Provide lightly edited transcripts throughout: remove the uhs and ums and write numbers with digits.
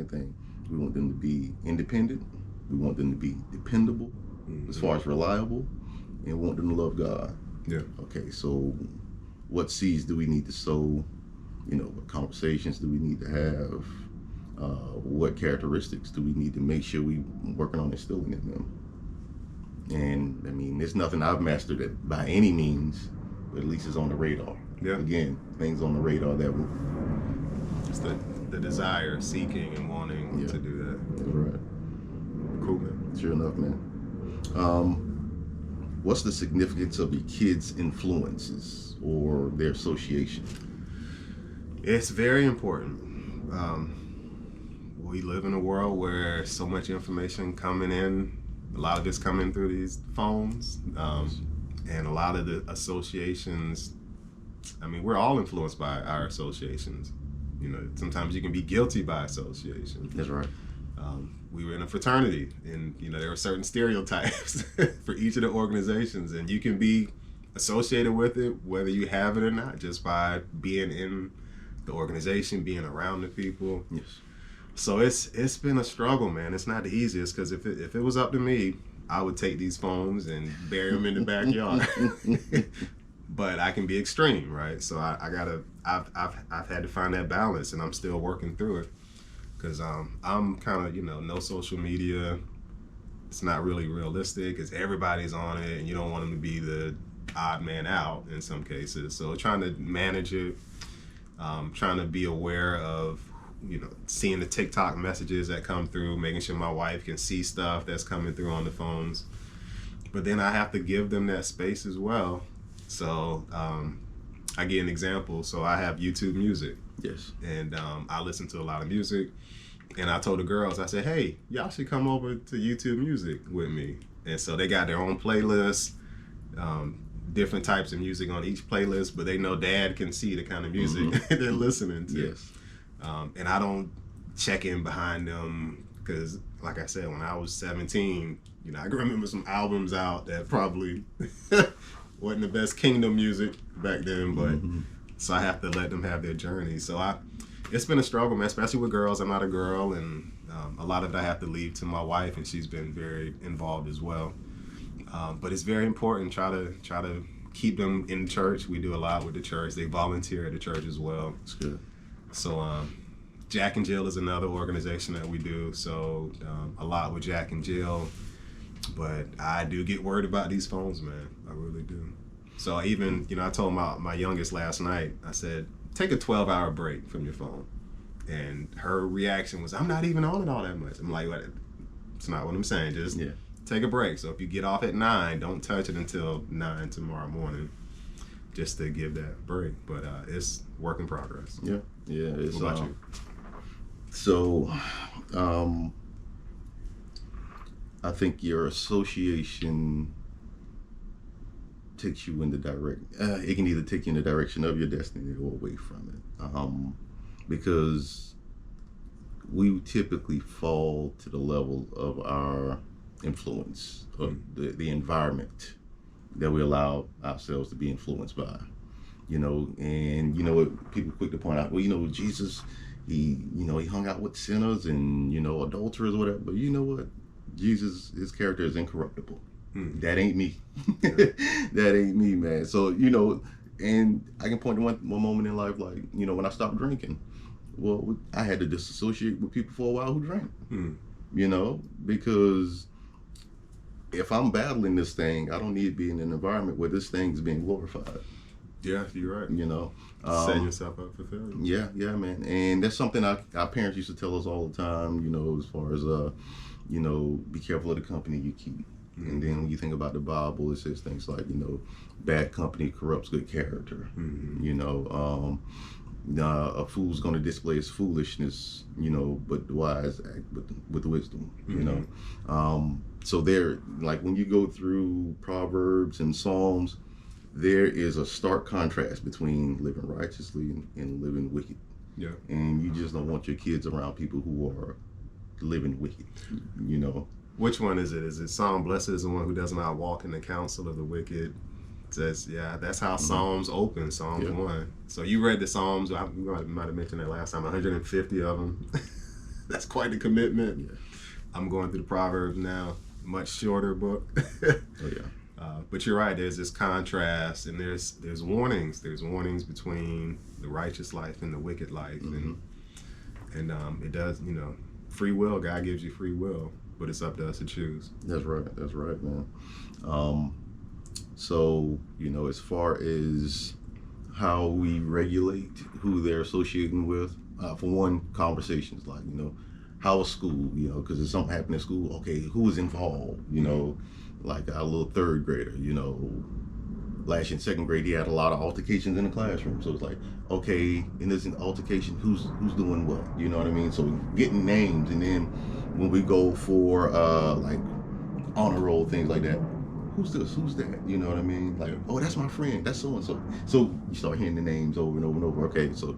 same thing. We want them to be independent. We want them to be dependable, as far as reliable, and we want them to love God. Yeah. Okay, so what seeds do we need to sow? What conversations do we need to have? What characteristics do we need to make sure we working on instilling in them? And I mean, there's nothing I've mastered it by any means, but at least it's on the radar. Yeah. Again, things on the radar that will. It's the desire, seeking, and wanting to do that. That's right. Cool, man. Sure enough, man. What's the significance of your kids' influences or their association? It's very important. We live in a world where so much information coming in. A lot of it's coming through these phones, and a lot of the associations. I mean, we're all influenced by our associations. Sometimes you can be guilty by association. That's right. We were in a fraternity, and there were certain stereotypes for each of the organizations, and you can be associated with it whether you have it or not, just by being in the organization, being around the people. Yes. So it's been a struggle, man. It's not the easiest, because if it was up to me, I would take these phones and bury them in the backyard. But I can be extreme, right? So I've had to find that balance, and I'm still working through it, because I'm kind of no social media. It's not really realistic, because everybody's on it, and you don't want them to be the odd man out in some cases. So trying to manage it, trying to be aware of seeing the TikTok messages that come through, making sure my wife can see stuff that's coming through on the phones. But then I have to give them that space as well. So I give an example. So I have YouTube Music. Yes. And I listen to a lot of music. And I told the girls, I said, hey, y'all should come over to YouTube Music with me. And so they got their own playlists, different types of music on each playlist, but they know Dad can see the kind of music they're listening to. Yes. And I don't check in behind them, because, like I said, when I was 17, I can remember some albums out that probably wasn't the best Kingdom music back then, but so I have to let them have their journey. So it's been a struggle, man, especially with girls. I'm not a girl, and a lot of it I have to leave to my wife, and she's been very involved as well. But it's very important. Try to keep them in church. We do a lot with the church. They volunteer at the church as well. That's good. So Jack and Jill is another organization that we do. So a lot with Jack and Jill. But I do get worried about these phones, man. I really do. So even, I told my youngest last night, I said, take a 12-hour break from your phone. And her reaction was, I'm not even on it all that much. I'm like, it's not what I'm saying. Just take a break. So if you get off at 9, don't touch it until 9 tomorrow morning, just to give that break. But it's work in progress. Yeah. It's, what about you? So, I think your association takes you in the it can either take you in the direction of your destiny or away from it. Because we typically fall to the level of our influence, of the environment that we allow ourselves to be influenced by. And what people quick to point out, well, Jesus, he hung out with sinners and, adulterers or whatever, but you know what? Jesus, his character is incorruptible. That ain't me. That ain't me, man. So, and I can point to one moment in life, like, when I stopped drinking, well, I had to disassociate with people for a while who drank, because if I'm battling this thing, I don't need to be in an environment where this thing is being glorified. Yeah, you're right. Set yourself up for failure. Yeah, man. And that's something our parents used to tell us all the time, as far as, be careful of the company you keep. And then when you think about the Bible, it says things like, bad company corrupts good character. A fool's going to display his foolishness, but the wise act with wisdom, So there, like when you go through Proverbs and Psalms, there is a stark contrast between living righteously and living wicked. Yeah. And you just don't want your kids around people who are living wicked, Which one is it? Is it Psalm, blessed is the one who does not walk in the counsel of the wicked? It says, that's how Psalms open, Psalms 1. So you read the Psalms, I might have mentioned that last time, 150 of them. That's quite the commitment. Yeah. I'm going through the Proverbs now, much shorter book. Oh yeah. But you're right. There's this contrast, and there's warnings. There's warnings between the righteous life and the wicked life, and it does. Free will. God gives you free will, but it's up to us to choose. That's right, man. So as far as how we regulate who they're associating with, for one, conversations like how was school? Because if something happened in school, okay, who was involved? Like our little third grader, last year in second grade, he had a lot of altercations in the classroom. So it's like, okay, in this altercation, who's doing what? You know what I mean? So getting names, and then when we go for like honor roll, things like that, who's this? Who's that? You know what I mean? Like, oh, that's my friend. That's so and so. So you start hearing the names over and over and over. Okay, so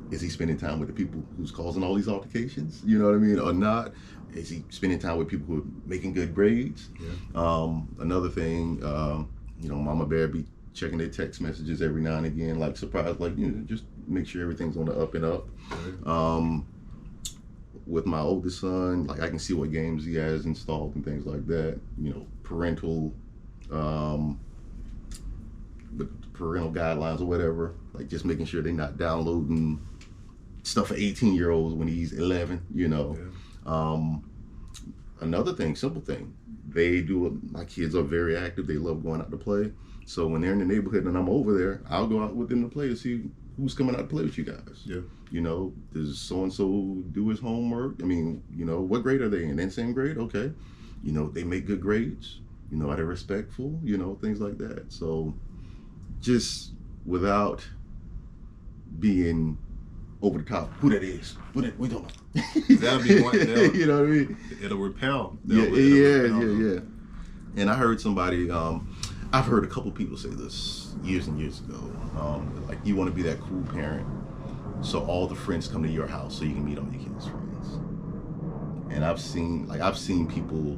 is he spending time with the people who's causing all these altercations? You know what I mean? Or not? Is he spending time with people who are making good grades? Yeah. Another thing, Mama Bear be checking their text messages every now and again, like surprise, like, just make sure everything's on the up and up. Right. With my oldest son, like I can see what games he has installed and things like that. Parental, with parental guidelines or whatever, like just making sure they're not downloading stuff for 18-year-olds when he's 11, Yeah. Another thing, simple thing, my kids are very active. They love going out to play. So when they're in the neighborhood and I'm over there, I'll go out with them to play to see who's coming out to play with you guys. Yeah. Does so-and-so do his homework? I mean, what grade are they in? In same grade? Okay. They make good grades. Are they respectful? Things like that. So just without being over the top, who that is? We don't know. That'll be one. You know what I mean? It'll repel. Yeah. And I heard somebody, I've heard a couple people say this years and years ago. Like, you want to be that cool parent, so all the friends come to your house so you can meet all your kids' friends. And I've seen people,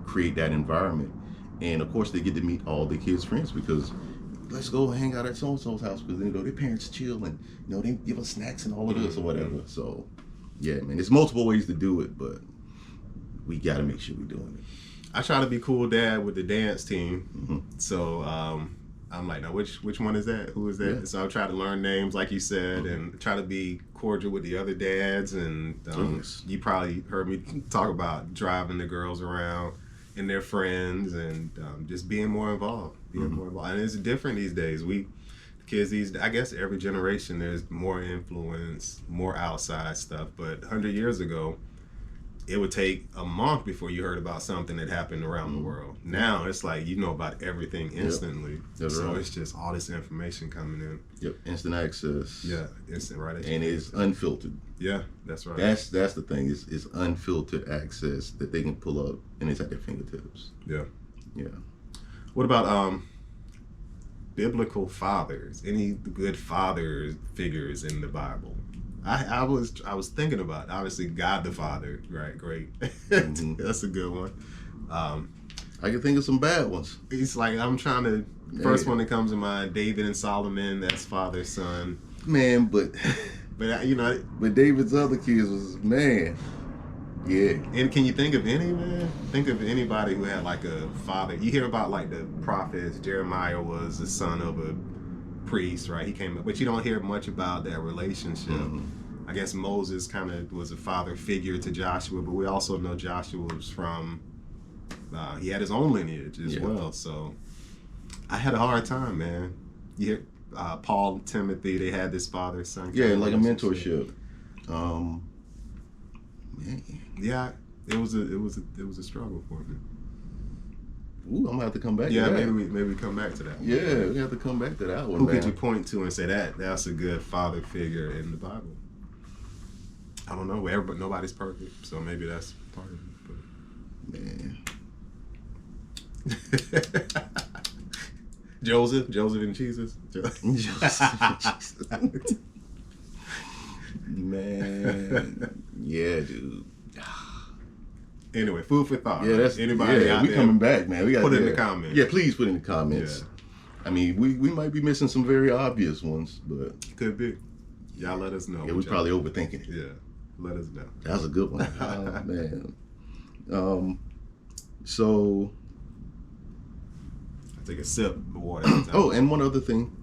create that environment, and of course they get to meet all the kids' friends because let's go hang out at so-and-so's house because their parents chill and they give us snacks and all of this or whatever. So yeah, man, there's multiple ways to do it, but we got to make sure we're doing it. I try to be cool dad with the dance team. So I'm like, now which one is that? Who is that? Yeah. So I try to learn names, like you said, and try to be cordial with the other dads. And you probably heard me talk about driving the girls around and their friends, and just being more involved. And it's different these days. I guess every generation there's more influence, more outside stuff. But 100 years ago, it would take a month before you heard about something that happened around the world. Now it's like about everything instantly. Yep. So it's just all this information coming in. Yep, instant access. Yeah, instant, right? And it's unfiltered. Yeah, that's right. That's the thing. It's unfiltered access that they can pull up, and it's at their fingertips. Yeah. What about biblical fathers? Any good father figures in the Bible? I was thinking about, obviously, God the Father, right? Great. That's a good one. I can think of some bad ones. It's like I'm trying to. First one that comes to mind, David and Solomon. That's father son. Man, but David's other kids was man. Yeah. And can you think of any, man? Think of anybody who had like a father. You hear about like the prophets. Jeremiah was the son of a priest, right? He came up, but you don't hear much about that relationship. I guess Moses kind of was a father figure to Joshua, but we also know Joshua was from, he had his own lineage as well. So I had a hard time, man. You hear Paul and Timothy, they had this father-son. Yeah, like a mentorship. Yeah, it was a struggle for me. Ooh, I'm gonna have to come back. Yeah, to that. maybe we come back to that one. Yeah, we have to come back to that one. Who could you point to and say that's a good father figure in the Bible? I don't know. Everybody, nobody's perfect, so maybe that's part of it. But... Man, Joseph and Jesus. Man, yeah, dude. Anyway, food for thought. Yeah, that's anybody. Yeah, we coming back, man. We got put it in the comments. Yeah, please put in the comments. Yeah. I mean, we might be missing some very obvious ones, but could be. Y'all let us know. Yeah, we're probably overthinking it. Yeah, let us know. That's a good one. Oh, man. So I take a sip of water. oh, and one other thing.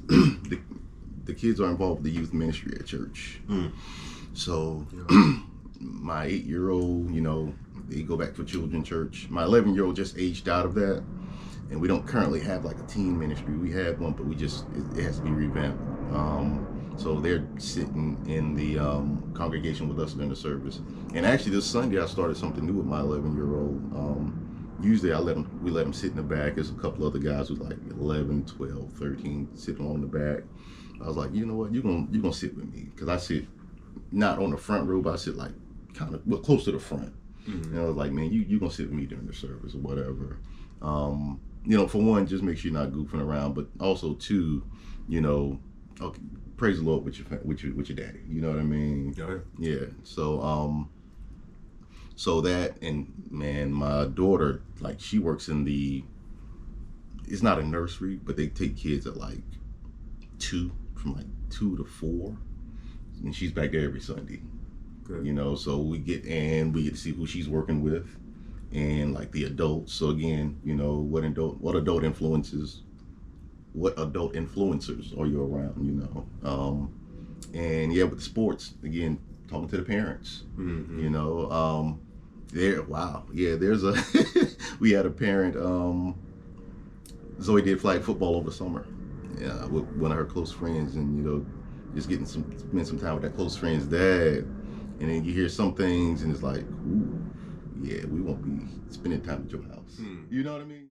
The kids are involved with the youth ministry at church. So my 8-year-old, they go back for children's church. My 11-year-old just aged out of that, and we don't currently have like a teen ministry. We had one, but it has to be revamped. So they're sitting in the congregation with us during the service. And actually this Sunday I started something new with my 11-year-old. Usually we let them sit in the back. There's a couple other guys who's like 11, 12, 13 sitting on the back. I was like, you know what, you're gonna sit with me, because I sit not on the front row, but I sit like kind of close to the front. And I was like, man, you gonna sit with me during the service or whatever. For one, just make sure you're not goofing around, but also two, okay, praise the Lord with your daddy. You know what I mean? Yeah. So that, and man, my daughter, like, she works in it's not a nursery, but they take kids at like 2 to 4, and she's back there every Sunday. Good. So we get to see who she's working with, and like the adults. So again, what adult influences are you around? And yeah, with the sports, again, talking to the parents. We had a parent. Zoe did flag football over the summer, with one of her close friends, and just spend some time with that close friend's dad, and then you hear some things, and it's like, ooh, yeah, we won't be spending time at your house. You know what I mean?